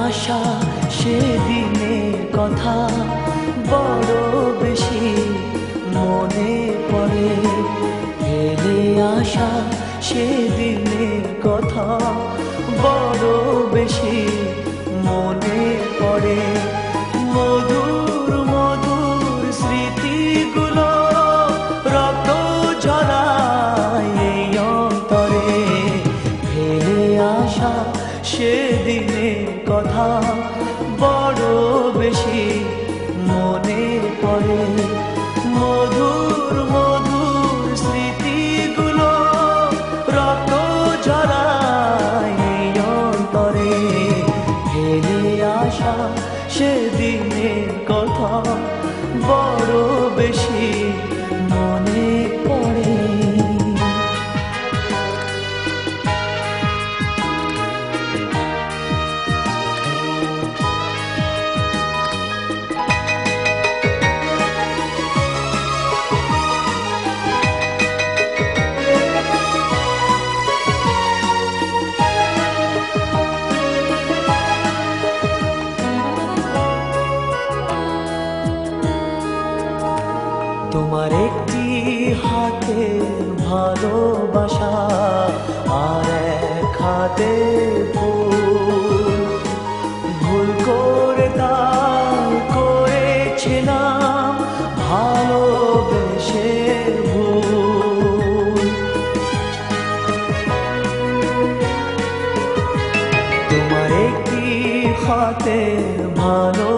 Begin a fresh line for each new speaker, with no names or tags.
আসা সেদিনের কথা বড় বেশি মনে পড়ে। ফেলে আসা সেদিনের কথা বড় বেশি মনে পড়ে। মধুর মধুর স্মৃতিগুলো রক্ত ঝরায় এই অন্তরে। ফেলে আসা সেদিনের কথা বড় বেশি মনে পড়ে। মধুর মধুর স্মৃতিগুলো রক্ত ঝরায় এই অন্তরে। ফেলে আসা সেদিনের কথা বড় বেশি মনে পড়ে। তোমার একটি হাতে ভালোবাসা আর এক হাতে ফুল। ভুল করে তাই করেছিলাম ভালোবেসে ভুল। তোমার একটি হাতে ভালো